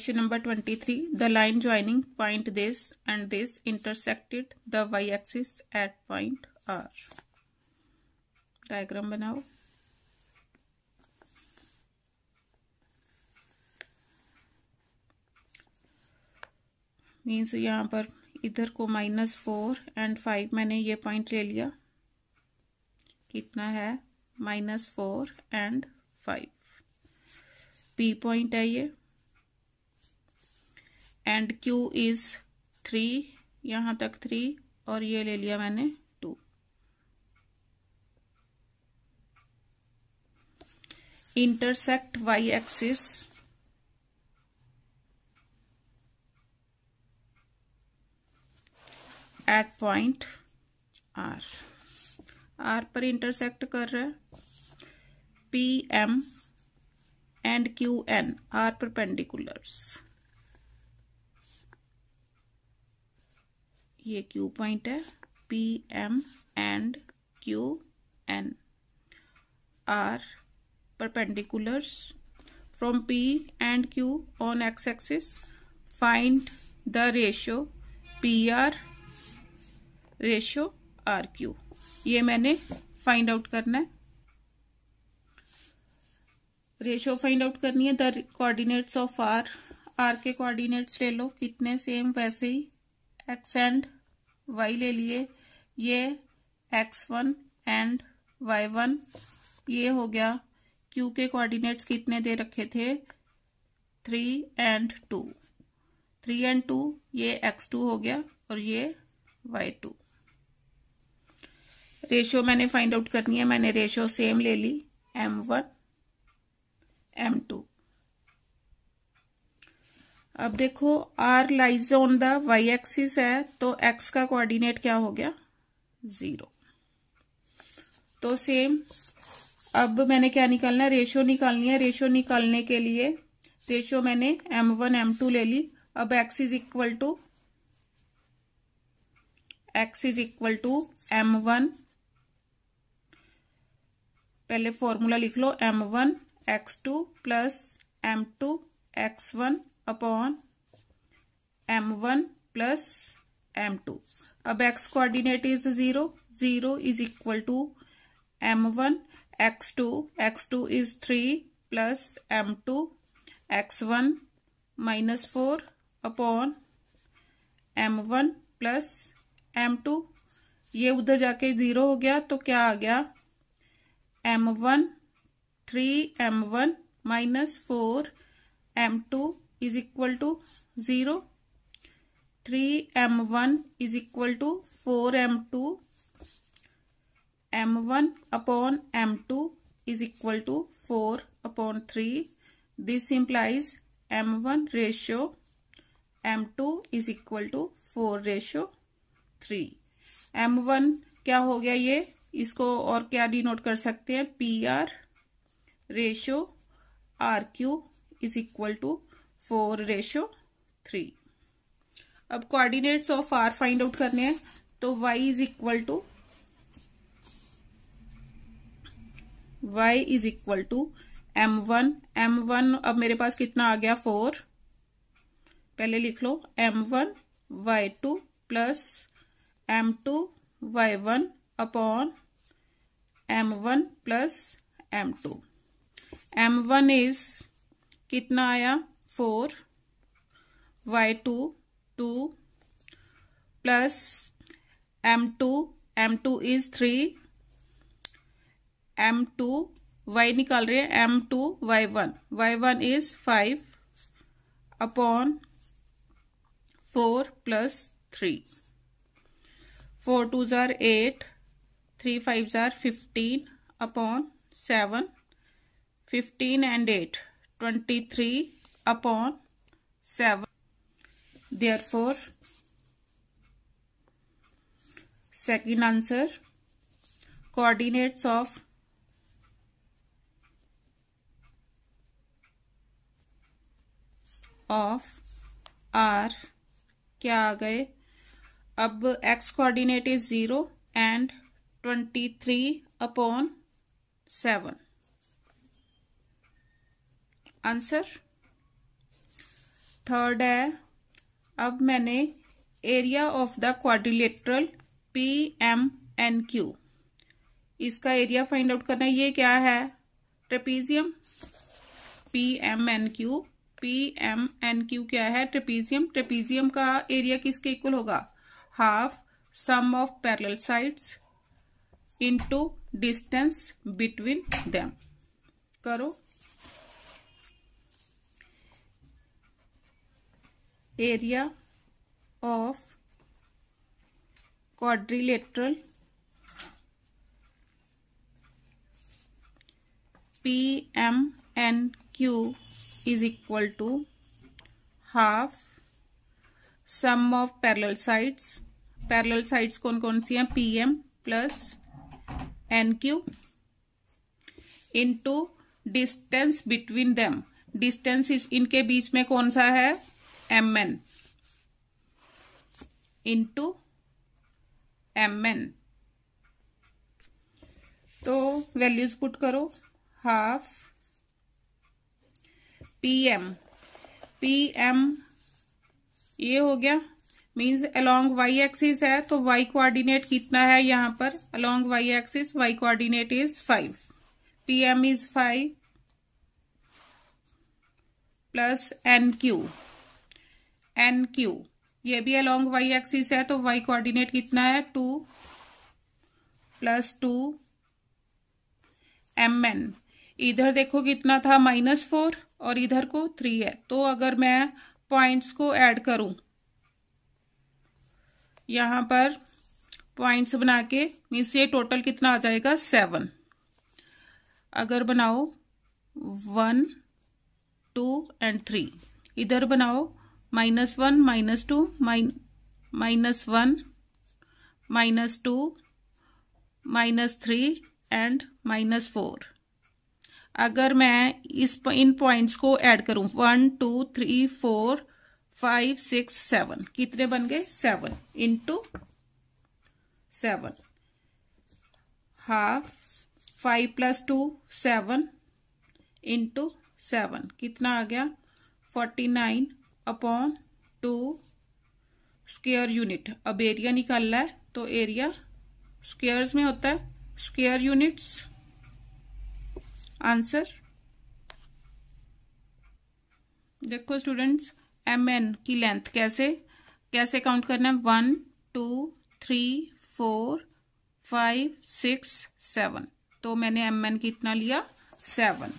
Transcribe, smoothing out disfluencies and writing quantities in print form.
Question number 23. The line joining point this and this intersected the y-axis at point R. Diagram बनाओ. Means यहाँ पर इधर को -4 and 5 मैंने ये पॉइंट ले लिया. कितना है? -4 एंड 5. P पॉइंट है ये. एंड Q इज 3, यहाँ तक 3 और ये ले लिया मैंने 2. Intersect y axis at point R. R पर इंटरसेक्ट कर रहा है. PM and QN are perpendiculars. ये Q पॉइंट है. PM and QN are perpendiculars from P and Q on x-axis. Find the ratio PR ratio RQ. ये मैंने find out करना है. रेशियो फाइंड आउट करनी है. The coordinates of R. R के coordinates ले लो. कितने? सेम वैसे ही एक्स एंड वाई ले लिए. ये x1 एंड y1. ये हो गया. क्यू के कोऑर्डिनेट्स कितने दे रखे थे? 3 एंड 2. 3 एंड 2 ये x2 हो गया और ये y2. रेशियो मैंने फाइंड आउट करनी है. मैंने रेशियो सेम ले ली. m1 m2. अब देखो r lies on the y axis है तो x का कोऑर्डिनेट क्या हो गया? 0. तो सेम अब मैंने क्या निकालना है? रेशियो निकालनी है. रेशियो निकालने के लिए रेशियो मैंने m1 m2 ले ली. अब x is equal to m1. पहले फॉर्मूला लिख लो. m1 x2 plus m2 x1 upon m1 plus m2. अब x coordinate is 0. 0 is equal to m1 x2 is 3 plus m2 x1 -4 upon m1 plus m2. ये उधर जाके 0 हो गया तो क्या आ गया? m1 3m1 -4 m2 is equal to 0. 3m1 is equal to 4m2. m1 upon m2 is equal to 4 upon 3. This implies m1 ratio m2 is equal to 4 ratio 3. m1 क्या हो गया? ये इसको और क्या डिनोट कर सकते हैं? PR ratio RQ is equal to 4 ratio 3. अब coordinates of R find out करने हैं तो y is equal to m1. अब मेरे पास कितना आ गया? 4. पहले लिख लो m1 y2 plus m2 y1 upon m1 plus m2. m1 is कितना आया? 4. y2 2 plus m2 is 3. m2 y निकाल रहे हैं. m2 y1 is 5 upon 4 plus 3. 4 2s are 8. 3 5s are 15 upon 7. 15 and 8 23 upon 7. Therefore, second answer, coordinates of R क्या आ गए? अब x coordinate is 0 and 23 upon 7. Answer third है, अब मैंने area of the quadrilateral PMNQ, इसका एरिया फाइंड आउट करना है। ये क्या है? ट्रेपीजियम। PMNQ क्या है? ट्रेपीजियम। ट्रेपीजियम का एरिया किसके इक्वल होगा? Half sum of parallel sides into distance between them. करो। Area of quadrilateral PMNQ is equal to half sum of parallel sides। Parallel sides कौन कौन सी हैं? PM plus NQ into distance between them. Distance इनके बीच में कौन सा है? MN into MN। तो वैल्यूज पुट करो। हाफ PM ये हो गया, मीन्स अलोंग वाई एक्सिस है, तो वाई कोऑर्डिनेट कितना है यहाँ पर? Along Y axis Y coordinate is 5। PM is 5 plus NQ ये भी अलोंग वाई एक्सिस है, तो वाई कोऑर्डिनेट कितना है? 2 प्लस 2 MN। इधर देखो कितना था? -4 और इधर को 3 है। तो अगर मैं पॉइंट्स को ऐड करूं, यहां पर पॉइंट्स बना के, मीन्स ये टोटल कितना आ जाएगा? 7। अगर बनाओ 1 2 एंड 3, इधर बनाओ -1 -2 -1 -2 -3 एंड -4। अगर मैं इन पॉइंट्स को ऐड करूं, 1 2 3 4 5 6 7, कितने बन गए? 7 इंटू 7, हाफ 5 प्लस 2 7 इंटू 7, कितना आ गया? 49/2 स्क्वायर यूनिट। अब एरिया निकालना है, तो एरिया स्क्वायर्स में होता है, स्क्वायर यूनिट्स। आंसर देखो स्टूडेंट्स, MN की लेंथ कैसे काउंट करना है? 1 2 3 4 5 6 7। तो मैंने MN कितना लिया? 7।